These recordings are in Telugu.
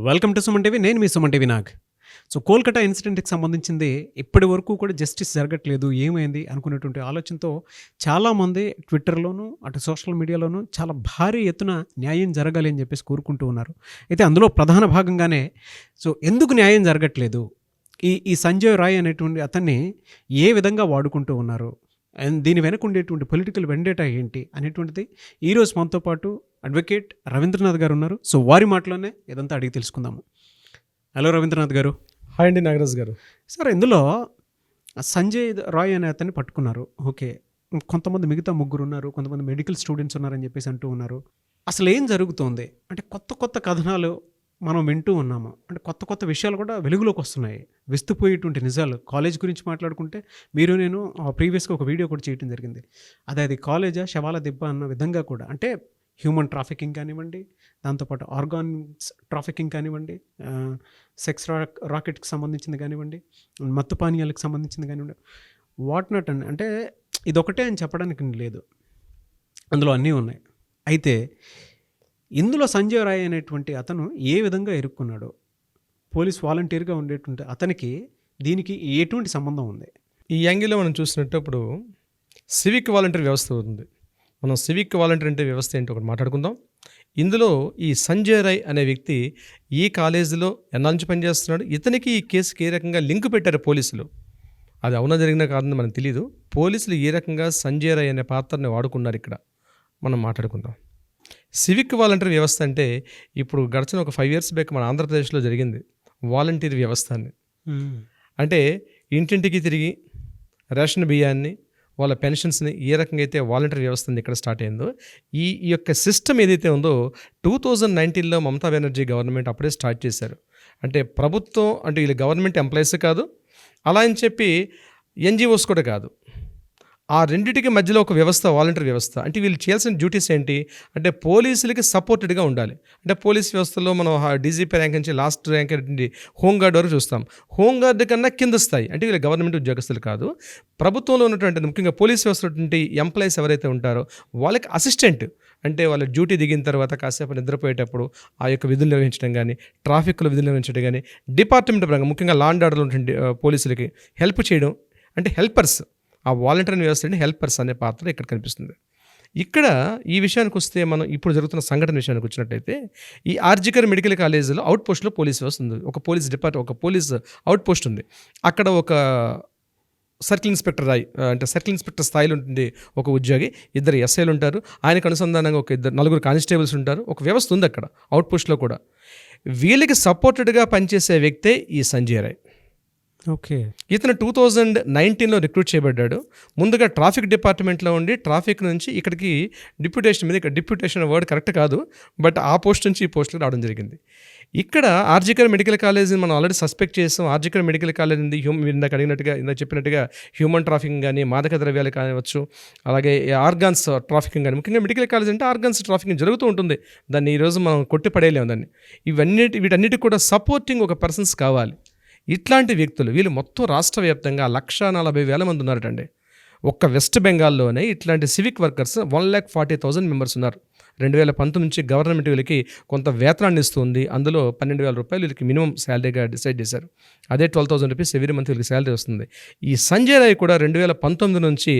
Welcome to Suman TV. నేను మీ సుమన్ టీవీ నాగ్. సో కోల్కతా ఇన్సిడెంట్కి సంబంధించింది ఇప్పటి వరకు కూడా జస్టిస్ జరగట్లేదు, ఏమైంది అనుకునేటువంటి ఆలోచనతో చాలామంది ట్విట్టర్లోనూ అటు సోషల్ మీడియాలోనూ చాలా భారీ ఎత్తున న్యాయం జరగాలి అని చెప్పేసి కోరుకుంటూ ఉన్నారు. అయితే అందులో ప్రధాన భాగంగానే సో ఎందుకు న్యాయం జరగట్లేదు, ఈ సంజయ్ రాయ్ అనేటువంటి అతన్ని ఏ విధంగా వాడుకుంటూ ఉన్నారు, అండ్ దీని వెనక ఉండేటువంటి పొలిటికల్ వెండేటా ఏంటి అనేటువంటిది ఈరోజు మనతో పాటు అడ్వకేట్ రవీంద్రనాథ్ గారు ఉన్నారు. సో వారి మాటలోనే ఇదంతా అడిగి తెలుసుకుందాము. హలో రవీంద్రనాథ్ గారు. హాయ్ అండి నాగరాజ్ గారు. సార్, ఇందులో సంజయ్ రాయ్ అనే అతన్ని పట్టుకున్నారు, ఓకే. కొంతమంది మిగతా ముగ్గురు ఉన్నారు, కొంతమంది మెడికల్ స్టూడెంట్స్ ఉన్నారని చెప్పేసి అంటూ ఉన్నారు. అసలు ఏం జరుగుతోంది అంటే కొత్త కొత్త కథనాలు మనం వింటూ ఉన్నాము. అంటే కొత్త కొత్త విషయాలు కూడా వెలుగులోకి వస్తున్నాయి, విస్తుపోయేటువంటి నిజాలు. కాలేజ్ గురించి మాట్లాడుకుంటే నేను ప్రీవియస్గా ఒక వీడియో కూడా చేయడం జరిగింది. అది కాలేజా శవాల దెబ్బ అన్న విధంగా కూడా, అంటే హ్యూమన్ ట్రాఫికింగ్ కానివ్వండి, దాంతోపాటు ఆర్గాన్స్ ట్రాఫికింగ్ కానివ్వండి, సెక్స్ రాకెట్కి సంబంధించింది కానివ్వండి, మత్తు పానీయాలకు సంబంధించింది కానివ్వండి, వాట్ నాట్ అండి. అంటే ఇదొకటే అని చెప్పడానికి లేదు, అందులో అన్నీ ఉన్నాయి. అయితే ఇందులో సంజయ్ రాయ్ అనేటువంటి అతను ఏ విధంగా ఇరుక్కున్నాడో, పోలీస్ వాలంటీర్గా ఉండేటువంటి అతనికి దీనికి ఎటువంటి సంబంధం ఉంది? ఈ యాంగిల్లో మనం చూసినప్పుడు సివిక్ వాలంటీర్ వ్యవస్థ ఉంది. మనం సివిక్ వాలంటీర్ అంటే వ్యవస్థ ఏంటో ఒకటి మాట్లాడుకుందాం. ఇందులో ఈ సంజయ్ రాయ్ అనే వ్యక్తి ఈ కాలేజీలో ఎన్నాళ్ళ నుంచి పనిచేస్తున్నాడు, ఇతనికి ఈ కేసుకి ఏ రకంగా లింక్ పెట్టారు పోలీసులు, అది అవునా జరిగినా కాదని మనకు తెలియదు. పోలీసులు ఏ రకంగా సంజయ్ రాయ్ అనే పాత్రని వాడుకున్నారు ఇక్కడ మనం మాట్లాడుకుందాం. సివిక్ వాలంటీర్ వ్యవస్థ అంటే ఇప్పుడు గడిచిన ఒక 5 years బ్యాక్ మన ఆంధ్రప్రదేశ్లో జరిగింది వాలంటీర్ వ్యవస్థ అని. అంటే ఇంటింటికి తిరిగి రేషన్ బియ్యాన్ని, వాళ్ళ పెన్షన్స్ని ఏ రకంగా అయితే వాలంటీర్ వ్యవస్థ ఇక్కడ స్టార్ట్ అయిందో, ఈ యొక్క సిస్టమ్ ఏదైతే ఉందో 2019లో మమతా బెనర్జీ గవర్నమెంట్ అప్పుడే స్టార్ట్ చేశారు. అంటే ప్రభుత్వం అంటే వీళ్ళు గవర్నమెంట్ ఎంప్లాయీస్ కాదు, అలా అని చెప్పి ఎన్జిఓస్ కూడా కాదు, ఆ రెండింటికి మధ్యలో ఒక వ్యవస్థ వాలంటీర్ వ్యవస్థ. అంటే వీళ్ళు చేయాల్సిన డ్యూటీస్ ఏంటి అంటే పోలీసులకి సపోర్టెడ్గా ఉండాలి. అంటే పోలీస్ వ్యవస్థలో మనం డీజీపీ ర్యాంక్ నుంచి లాస్ట్ ర్యాంక్ హోంగార్డ్ వరకు చూస్తాం. హోంగార్డ్ కన్నా కింద స్థాయి, అంటే వీళ్ళు గవర్నమెంట్ ఉద్యోగస్తులు కాదు, ప్రభుత్వంలో ఉన్నటువంటి ముఖ్యంగా పోలీస్ వ్యవస్థలో ఎంప్లాయీస్ ఎవరైతే ఉంటారో వాళ్ళకి అసిస్టెంట్, అంటే వాళ్ళ డ్యూటీ దిగిన తర్వాత కాసేపు నిద్రపోయేటప్పుడు ఆ యొక్క విధులు నిర్వహించడం కానీ, ట్రాఫిక్లో విధులు నిర్వహించడం కానీ, డిపార్ట్మెంట్ పరంగా ముఖ్యంగా లా అండ్ ఆర్డర్లో ఉండే పోలీసులకి హెల్ప్ చేయడం, అంటే హెల్పర్స్. ఆ వాలంటీర్ వ్యవస్థ అంటే హెల్పర్స్ అనే పాత్ర ఇక్కడ కనిపిస్తుంది. ఇక్కడ ఈ విషయానికి వస్తే మనం ఇప్పుడు జరుగుతున్న సంఘటన విషయానికి వచ్చినట్టయితే, ఈ ఆర్జికర్ మెడికల్ కాలేజీలో అవుట్ పోస్ట్లో పోలీస్ వ్యవస్థ ఉంది. ఒక పోలీస్ ఒక పోలీస్ అవుట్ పోస్ట్ ఉంది. అక్కడ ఒక సర్కిల్ ఇన్స్పెక్టర్ అంటే సర్కిల్ ఇన్స్పెక్టర్ స్థాయిలో ఉంటుంది ఒక ఉద్యోగి, 2 ఎస్ఐలు ఉంటారు, ఆయనకు అనుసంధానంగా ఒక 4 కానిస్టేబుల్స్ ఉంటారు. ఒక వ్యవస్థ ఉంది అక్కడ అవుట్ పోస్ట్లో కూడా. వీళ్ళకి సపోర్టెడ్గా పనిచేసే వ్యక్తే ఈ సంజయ్ రాయ్. ఓకే. ఇతను 2019లో రిక్రూట్ చేయబడ్డాడు. ముందుగా ట్రాఫిక్ డిపార్ట్మెంట్లో ఉండి ట్రాఫిక్ నుంచి ఇక్కడికి డిప్యూటేషన్ మీద, ఇక్కడ డిప్యూటేషన్ వర్డ్ కరెక్ట్ కాదు, బట్ ఆ పోస్ట్ నుంచి ఈ పోస్ట్కి రావడం జరిగింది. ఇక్కడ ఆర్జికర్ మెడికల్ కాలేజీని మనం ఆల్రెడీ సస్పెక్ట్ చేసాం. ఆర్జికర్ మెడికల్ కాలేజ్ ఉంది ఇందాక చెప్పినట్టుగా హ్యూమన్ ట్రాఫికింగ్ కానీ, మాదక ద్రవ్యాలు కానివచ్చు, అలాగే ఆర్గాన్స్ ట్రాఫికింగ్ కానీ. ముఖ్యంగా మెడికల్ కాలేజ్ అంటే ఆర్గాన్స్ ట్రాఫికింగ్ జరుగుతూ ఉంటుంది, దాన్ని ఈరోజు మనం కొట్టిపడేయలేము దాన్ని. వీటన్నిటికి కూడా సపోర్టింగ్ ఒక పర్సన్స్ కావాలి. ఇట్లాంటి వ్యక్తులు వీళ్ళు మొత్తం రాష్ట్ర వ్యాప్తంగా 140,000 మంది ఉన్నారటండి. ఒక్క వెస్ట్ బెంగాల్లోనే ఇట్లాంటి సివిక్ వర్కర్స్ 140,000 మెంబర్స్ ఉన్నారు. 2019 నుంచి గవర్నమెంట్ వీళ్ళకి కొంత వేతనాన్ని ఇస్తుంది. అందులో 12,000 రూపాయలు వీళ్ళకి మినిమం శాలరీగా డిసైడ్ చేశారు. అదే 12,000 రూపీస్ ఎవ్రీ మంత్ వీళ్ళకి శాలరీ వస్తుంది. ఈ సంజయ్ రాయ్ కూడా 2019 నుంచి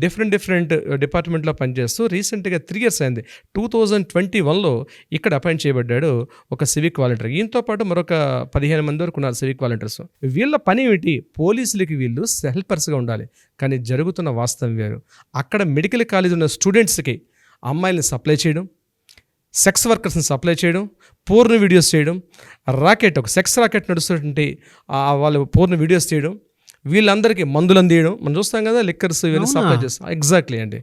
డిఫరెంట్ డిపార్ట్మెంట్లో పనిచేస్తూ రీసెంట్గా 3 years అయింది. 2021లో ఇక్కడ అపాయింట్ చేయబడ్డాడు ఒక సివిక్ వాలంటీర్. ఈయనతో పాటు మరొక 15 మంది వరకు ఉన్నారు సివిక్ వాలంటీర్స్. వీళ్ళ పని ఏమిటి? పోలీసులకి వీళ్ళు హెల్పర్స్గా ఉండాలి. కానీ జరుగుతున్న వాస్తవం వేరు. అక్కడ మెడికల్ కాలేజ్ ఉన్న స్టూడెంట్స్కి అమ్మాయిల్ని సప్లై చేయడం, సెక్స్ వర్కర్స్ని సప్లై చేయడం, పోర్న్ వీడియోస్ చేయడం, ఒక సెక్స్ రాకెట్ నడుస్తుంటే వాళ్ళు పోర్న్ వీడియోస్ చేయడం, వీళ్ళందరికీ మందులు అందియడం మనం చూస్తాం కదా, లిక్కర్స్ ఇవన్నీ సప్లై చేస్తాం. ఎగ్జాక్ట్లీ అండి.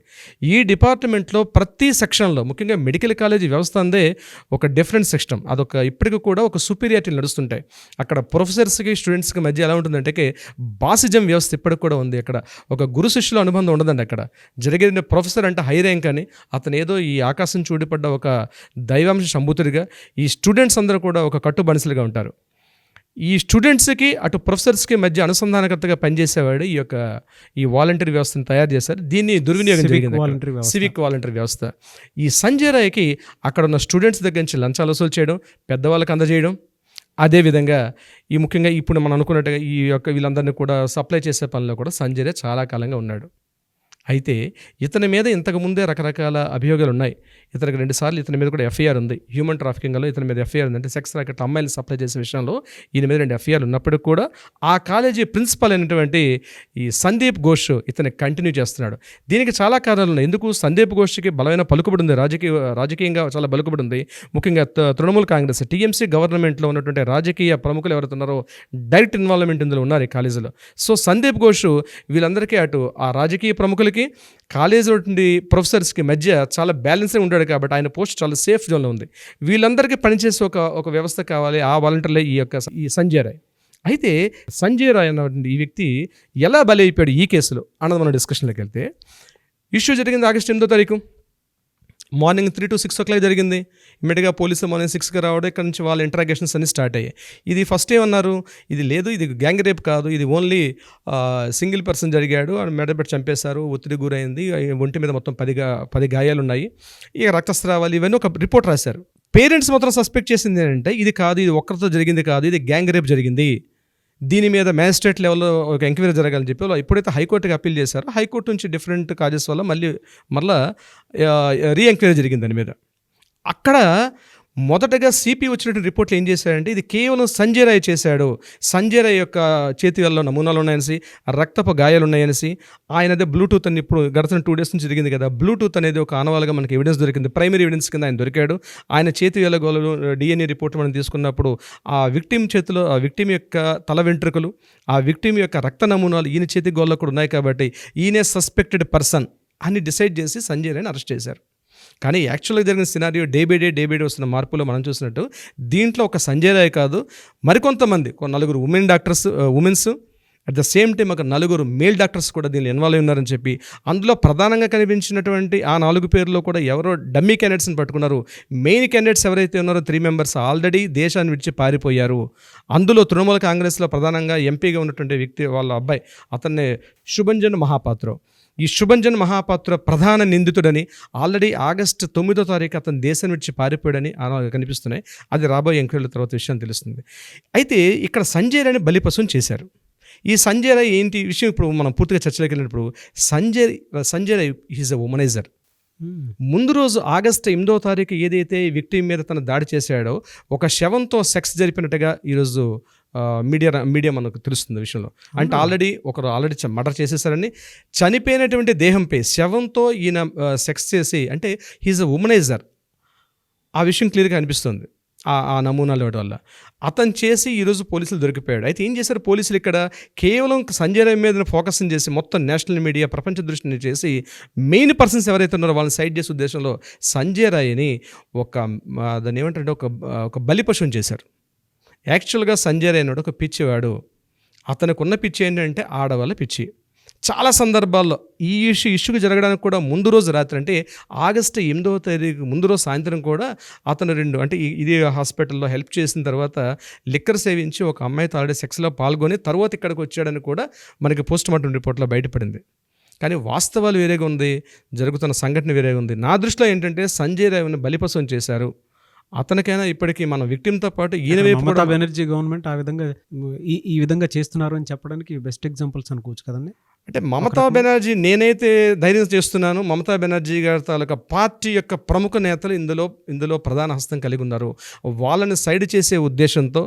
ఈ డిపార్ట్మెంట్లో ప్రతి సెక్షన్లో ముఖ్యంగా మెడికల్ కాలేజీ వ్యవస్థ అందే ఒక డిఫరెంట్ సిస్టమ్. అదొక ఇప్పటికీ కూడా ఒక సుపీరియారిటీ నడుస్తుంటాయి. అక్కడ ప్రొఫెసర్స్కి స్టూడెంట్స్కి మధ్య ఎలా ఉంటుందంటే బాసిజం వ్యవస్థ ఇప్పటికి కూడా ఉంది. అక్కడ ఒక గురు శిష్యుల అనుబంధం ఉండదండి. అక్కడ జరిగేది ప్రొఫెసర్ అంటే హై ర్యాంక్ అని, అతను ఏదో ఈ ఆకాశం చూడిపడ్డ ఒక దైవాంశ సంభూతుడిగా, ఈ స్టూడెంట్స్ అందరూ కూడా ఒక కట్టుబనిసలుగా ఉంటారు. ఈ స్టూడెంట్స్కి అటు ప్రొఫెసర్స్కి మధ్య అనుసంధానకర్తగా పనిచేసేవాడు ఈ వాలంటీర్ వ్యవస్థను తయారు చేశారు. దీన్ని దుర్వినియోగం జరిగింది, సివిక్ వాలంటీర్ వ్యవస్థ. ఈ సంజయ్ రాయ్కి అక్కడ ఉన్న స్టూడెంట్స్ దగ్గర నుంచి లంచాలు వసూలు చేయడం, పెద్దవాళ్ళకి అందజేయడం, అదేవిధంగా ఈ ముఖ్యంగా ఇప్పుడు మనం అనుకున్నట్టుగా ఈ యొక్క వీళ్ళందరినీ కూడా సప్లై చేసే పనిలో కూడా సంజయ్ రాయ్ చాలా కాలంగా ఉన్నాడు. అయితే ఇతని మీద ఇంతకుముందే రకరకాల అభియోగాలు ఉన్నాయి. ఇతనికి 2 సార్లు ఇతని మీద కూడా ఎఫ్ఐఆర్ ఉంది. హ్యూమన్ ట్రాఫికింగ్లో ఇతని మీద ఎఫ్ఐఆర్ ఉంది. అంటే సెక్స్ ర్యాకెట్ అమ్మాయిలు సప్లై చేసే విషయంలో ఈయన మీద 2 ఎఫ్ఐఆర్లు ఉన్నప్పటికీ కూడా ఆ కాలేజీ ప్రిన్సిపల్ అయినటువంటి ఈ సందీప్ ఘోష్ ఇతన్ని కంటిన్యూ చేస్తున్నాడు. దీనికి చాలా కారణాలు ఉన్నాయి. ఎందుకు సందీప్ ఘోష్కి బలమైన పలుకుబడి ఉంది, రాజకీయంగా చాలా పలుకుబడి ఉంది. ముఖ్యంగా తృణమూల్ కాంగ్రెస్ టీఎంసీ గవర్నమెంట్లో ఉన్నటువంటి రాజకీయ ప్రముఖులు ఎవరైతే ఉన్నారో డైరెక్ట్ ఇన్వాల్వ్మెంట్ ఇందులో ఉన్నారు ఈ కాలేజీలో. సో సందీప్ ఘోష్ వీళ్ళందరికీ అటు ఆ రాజకీయ ప్రముఖులకి కాలేజీ నుండి ప్రొఫెసర్స్కి మధ్య చాలా బ్యాలెన్స్గా ఉంటాడు కాబట్టి ఆయన పోస్ట్ చాలా సేఫ్ జోన్లో ఉంది. వీళ్ళందరికీ పనిచేసే ఒక వ్యవస్థ కావాలి. ఆ వాలంటీర్లే ఈ సంజయ్ రాయ్. అయితే సంజయ్ రాయ్ అన్నటువంటి ఈ వ్యక్తి ఎలా బలైపోయాడు ఈ కేసులో అన్నది మన డిస్కషన్లోకి వెళ్తే, ఇష్యూ జరిగింది ఆగస్టు 8వ తారీఖు మార్నింగ్ 3 to 6 o'clock జరిగింది. ఇమ్మీడియట్గా పోలీసులు మార్నింగ్ 6కి రావడం, ఇక్కడ నుంచి వాళ్ళ ఇంటరాగేషన్స్ అన్ని స్టార్ట్ అయ్యాయి. ఇది ఫస్ట్ ఏమన్నారు, ఇది లేదు, ఇది గ్యాంగ్ రేప్ కాదు, ఇది ఓన్లీ సింగిల్ పర్సన్ జరిగాడు, మెడబెట్టి చంపేశారు, ఒత్తిడి గురైంది, ఒంటి మీద మొత్తం 10 గాయాలు ఉన్నాయి, ఇక రక్తస్రావాలు, ఇవన్నీ ఒక రిపోర్ట్ రాశారు. పేరెంట్స్ మాత్రం సస్పెక్ట్ చేసింది ఏంటంటే ఇది కాదు, ఇది ఒక్కరితో జరిగింది కాదు, ఇది గ్యాంగ్ రేప్ జరిగింది, దీని మీద మ్యాజిస్ట్రేట్ లెవెల్లో ఒక ఎంక్వైరీ జరగాలని చెప్పి వాళ్ళు ఎప్పుడైతే హైకోర్టుకి అప్పీల్ చేశారో హైకోర్టు నుంచి డిఫరెంట్ కాజెస్ వల్ల మళ్ళా రీ ఎంక్వైరీ జరిగింది దాని మీద. అక్కడ మొదటగా సిపి వచ్చినటువంటి రిపోర్ట్లు ఏం చేశారంటే ఇది కేవలం సంజయ్ రాయ్ చేశాడు, సంజయ్ రాయ్ యొక్క చేతి వల్ల నమూనాలు ఉన్నాయనేసి, రక్తపు గాయాలు ఉన్నాయనేసి, ఆయనదే బ్లూటూత్ అని ఇప్పుడు గడిచిన 2 days నుంచి జరిగింది కదా, బ్లూటూత్ అనేది ఒక ఆనవాలుగా మనకి ఎవిడెన్స్ దొరికింది, ప్రైమరీ ఎవిడెన్స్ కింద ఆయన దొరికాడు. ఆయన చేతి వేల గోళలు డిఎన్ఏ రిపోర్ట్ మనం తీసుకున్నప్పుడు ఆ విక్టిమ్ చేతిలో ఆ విక్టిమ్ యొక్క తల వెంట్రుకలు, ఆ విక్టిమ్ యొక్క రక్త నమూనాలు ఈయన చేతి గోళ్ళలో కూడా ఉన్నాయి కాబట్టి ఈయనే సస్పెక్టెడ్ పర్సన్ అని డిసైడ్ చేసి సంజయ్ రాయ్ని అరెస్ట్ చేశారు. కానీ యాక్చువల్గా జరిగిన సినారియో డే బై డే వస్తున్న మార్పులో మనం చూసినట్టు దీంట్లో ఒక సంజయ్ రాయ్ కాదు, మరికొంతమంది 4 women's at the same time ఒక 4 మేల్ డాక్టర్స్ కూడా దీనిలో ఇన్వాల్వ్ అయి ఉన్నారని చెప్పి, అందులో ప్రధానంగా కనిపించినటువంటి ఆ 4 పేర్లో కూడా ఎవరో డమ్మీ క్యాండిడేట్స్ని పట్టుకున్నారు. మెయిన్ క్యాండిడేట్స్ ఎవరైతే ఉన్నారో 3 members ఆల్రెడీ దేశాన్ని విడిచి పారిపోయారు. అందులో తృణమూల కాంగ్రెస్లో ప్రధానంగా ఎంపీగా ఉన్నటువంటి వ్యక్తి వాళ్ళ అబ్బాయి, అతన్నే శుభంజన్ మహాపాత్ర. ఈ శుభంజన్ మహాపాత్ర ప్రధాన నిందితుడని, ఆల్రెడీ ఆగస్టు 9వ తారీఖు అతను దేశం విడిచి పారిపోయాడని కనిపిస్తున్నాయి. అది రాబోయే ఎంక్వైరీల తర్వాత విషయం తెలుస్తుంది. అయితే ఇక్కడ సంజయ్ రాయ్ని బలిపశువుని చేశారు. ఈ సంజయ్ రాయ్ ఏంటి విషయం ఇప్పుడు మనం పూర్తిగా చర్చలోకి వెళ్ళినప్పుడు, Sanjay Roy is a womaniser. ముందు రోజు ఆగస్టు 8వ తారీఖు ఏదైతే విక్టిమ్ మీద తను దాడి చేశాడో, ఒక శవంతో సెక్స్ జరిపినట్టుగా ఈరోజు మీడియా మనకు తెలుస్తుంది విషయంలో. అంటే ఆల్రెడీ మర్డర్ చేసేసారని, చనిపోయినటువంటి దేహంపై శవంతో ఈయన సెక్స్ చేసి, అంటే హీజ్ అ ఉమనైజర్, ఆ విషయం క్లియర్గా అనిపిస్తుంది ఆ నమూనాలు ఇవ్వడం వల్ల. అతను చేసి ఈరోజు పోలీసులు దొరికిపోయాడు. అయితే ఏం చేశారు పోలీసులు, ఇక్కడ కేవలం సంజయ్ రాయ్ మీద ఫోకస్ చేసి మొత్తం నేషనల్ మీడియా ప్రపంచ దృష్టిని చేసి మెయిన్ పర్సన్స్ ఎవరైతే ఉన్నారో వాళ్ళని సైడ్ చేసే ఉద్దేశంలో సంజయ్ రాయ్ని దాన్ని ఏమంటారంటే ఒక బలి పశువుని చేశారు. యాక్చువల్గా సంజయ్ రాయ్ ఒక పిచ్చివాడు. అతనికి ఉన్న పిచ్చి ఏంటంటే ఆడవాళ్ళ పిచ్చి. చాలా సందర్భాల్లో ఈ ఇష్యూకి జరగడానికి కూడా ముందు రోజు రాత్రి, అంటే ఆగస్టు 8వ తారీఖు ముందు రోజు సాయంత్రం కూడా అతను 2 అంటే ఇది హాస్పిటల్లో హెల్ప్ చేసిన తర్వాత లిక్కర్ సేవించి ఒక అమ్మాయితో ఆల్రెడీ సెక్స్లో పాల్గొని తర్వాత ఇక్కడికి వచ్చాడని కూడా మనకి పోస్ట్మార్టం రిపోర్ట్లో బయటపడింది. కానీ వాస్తవాలు వేరేగా ఉంది, జరుగుతున్న సంఘటన వేరేగా ఉంది. నా దృష్టిలో ఏంటంటే సంజయ్ రాయ్ని బలిపశువుని చేశారు. అతనికైనా ఇప్పటికీ మన విక్టిమ్తో పాటు ఈయన వైపు మమతా బెనర్జీ గవర్నమెంట్ ఆ విధంగా ఈ విధంగా చేస్తున్నారు అని చెప్పడానికి బెస్ట్ ఎగ్జాంపుల్స్ అనుకోవచ్చు కదండి. అంటే మమతా బెనర్జీ, నేనైతే ధైర్యం చేస్తున్నాను, మమతా బెనర్జీ గారి తాలూకా పార్టీ యొక్క ప్రముఖ నేతలు ఇందులో ప్రధాన హస్తం కలిగి ఉన్నారు. వాళ్ళని సైడ్ చేసే ఉద్దేశంతో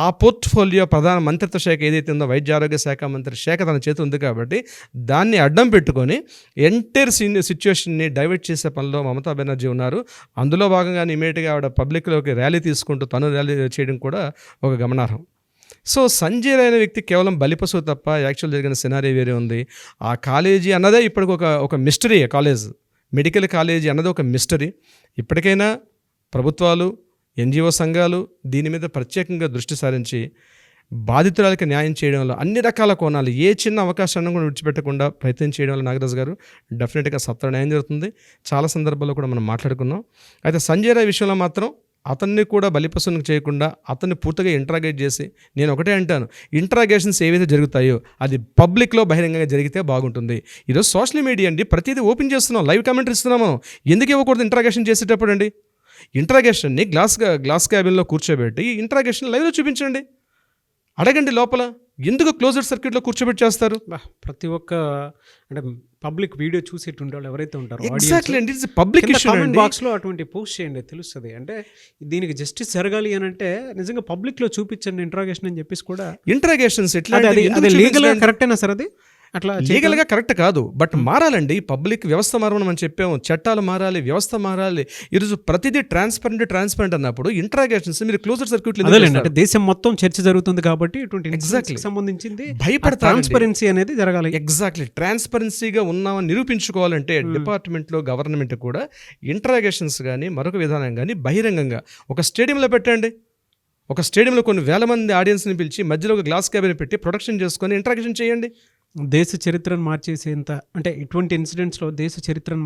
ఆ పోర్ట్ఫోలియో ప్రధాన మంత్రిత్వ శాఖ ఏదైతే ఉందో, వైద్య ఆరోగ్య శాఖ మంత్రి శాఖ తన చేతి ఉంది కాబట్టి దాన్ని అడ్డం పెట్టుకొని ఎంటైర్ సిచ్యువేషన్ని డైవర్ట్ చేసే పనిలో మమతా బెనర్జీ ఉన్నారు. అందులో భాగంగా ఇమీడియట్గా ఆవిడ పబ్లిక్లోకి ర్యాలీ తీసుకుంటూ తను ర్యాలీ చేయడం కూడా ఒక గమనార్హం. సో సంజయ్ రాయ్ అనే వ్యక్తి కేవలం బలిపశువు తప్ప యాక్చువల్ జరిగిన సినారియో వేరే ఉంది. ఆ కాలేజీ అన్నదే ఇప్పటికి ఒక మిస్టరీ. కాలేజ్, మెడికల్ కాలేజీ అన్నది ఒక మిస్టరీ. ఇప్పటికైనా ప్రభుత్వాలు, ఎన్జిఓ సంఘాలు దీని మీద ప్రత్యేకంగా దృష్టి సారించి బాధితురాలకి న్యాయం చేయడంలో అన్ని రకాల కోణాలు, ఏ చిన్న అవకాశాన్ని కూడా విడిచిపెట్టకుండా ప్రయత్నం చేయడం వల్ల నాగరాజు గారు డెఫినెట్గా సత్వర న్యాయం జరుగుతుంది. చాలా సందర్భాల్లో కూడా మనం మాట్లాడుకున్నాం. అయితే సంజయ్ రాయ్ విషయంలో మాత్రం అతన్ని కూడా బలిపశువునికి చేయకుండా అతన్ని పూర్తిగా ఇంట్రాగేట్ చేసి, నేను ఒకటే అంటాను, ఇంట్రాగేషన్స్ ఏవైతే జరుగుతాయో అది పబ్లిక్లో బహిరంగంగా జరిగితే బాగుంటుంది. ఈరోజు సోషల్ మీడియా అండి, ప్రతిదీ ఓపెన్ చేస్తున్నాం, లైవ్ కామెంటరీ ఇస్తున్నాం. మనం ఎందుకు ఇవ్వకూడదు ఇంట్రాగేషన్ చేసేటప్పుడు అండి? ఇంట్రాగేషన్ని గ్లాస్ క్యాబిన్లో కూర్చోబెట్టి ఇంట్రాగేషన్ లైవ్లో చూపించండి, అడగండి లోపల. ఎందుకు క్లోజ్డ్ సర్క్యూట్లో కూర్చోబెట్టి చేస్తారు? ప్రతి ఒక్క అంటే పబ్లిక్ వీడియో చూసేటువంటి వాళ్ళు ఎవరైతే ఉంటారో ఎగ్జాక్ట్లీ అండి, ఇట్స్ పబ్లిక్ ఇష్యూ కామెంట్ అండి. బాక్స్ లో అటువంటి పోస్ట్ చేయండి, తెలుస్తుంది. అంటే దీనికి జస్టిస్ జరగాలి అని అంటే నిజంగా పబ్లిక్ లో చూపించండి ఇంట్రాగేషన్ అని చెప్పేసి కూడా. ఇంట్రాగేషన్స్ ఎట్లా అది లీగల్ గా కరెక్టేనా సార్? అది అట్లా లీగల్గా కరెక్ట్ కాదు, బట్ మారాలండి. పబ్లిక్ వ్యవస్థ మారమని మనం చెప్పాము, చట్టాలు మారాలి, వ్యవస్థ మారాలి. ఈరోజు ప్రతిదీ ట్రాన్స్పరెంట్ అన్నప్పుడు ఇంట్రాగేషన్స్ మీరు క్లోజ్డ్ సర్క్యూట్ అంటే దేశం మొత్తం చర్చ జరుగుతుంది కాబట్టి ఇటువంటి Exactly. సంబంధించింది భయపడతారు. ట్రాన్స్పరెన్సీ అనేది జరగాలి. ఎగ్జాక్ట్లీ, ట్రాన్స్పరెన్సీగా ఉన్నామని నిరూపించుకోవాలంటే డిపార్ట్మెంట్లో గవర్నమెంట్ కూడా ఇంట్రాగేషన్స్ కానీ మరొక విధానం కానీ బహిరంగంగా ఒక స్టేడియంలో పెట్టండి. ఒక స్టేడియంలో కొన్ని వేల మంది ఆడియన్స్ని పిలిచి మధ్యలో ఒక గ్లాస్ క్యాబిన్ పెట్టి ప్రొడక్షన్ చేసుకొని ఇంట్రాగేషన్ చేయండి. దేశ చరిత్రను మార్చేసేంత, అంటే ఇటువంటి ఇన్సిడెంట్స్లో దేశ చరిత్రను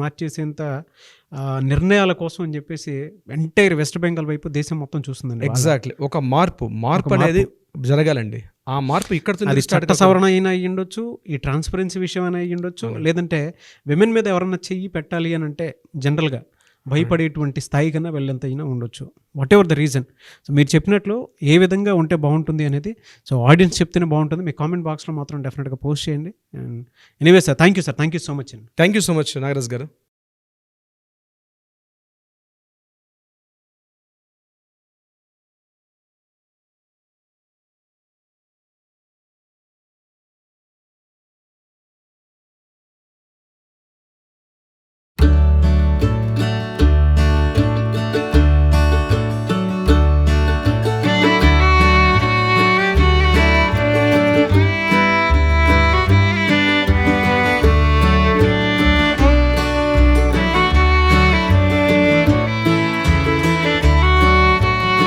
మార్చేసేంత నిర్ణయాల కోసం అని చెప్పేసి ఎంటైర్ వెస్ట్ బెంగాల్ వైపు దేశం మొత్తం చూస్తుందండి. ఎగ్జాక్ట్లీ, ఒక మార్పు అనేది జరగాలండి. ఆ మార్పు ఇక్కడ అది చట్ట సవరణ అయినా అయ్యి ఉండొచ్చు, ఈ ట్రాన్స్పరెన్సీ విషయం అయినా అయ్యి ఉండొచ్చు, లేదంటే విమెన్ మీద ఎవరన్నా చెయ్యి పెట్టాలి అని అంటే జనరల్గా భయపడేటువంటి స్థాయి కన్నా వెళ్ళేంత అయినా ఉండొచ్చు. What ever the reason. So మీరు చెప్పినట్లు ఏ విధంగా ఉంటే బాగుంటుంది అనేది సో ఆడియన్స్ చెప్తేనే బాగుంటుంది. మీ కామెంట్ బాక్స్లో మాత్రం డెఫినెట్గా పోస్ట్ చేయండి. And anyway sir, thank you so much అండి. Thank you so much Nagaraj గారు.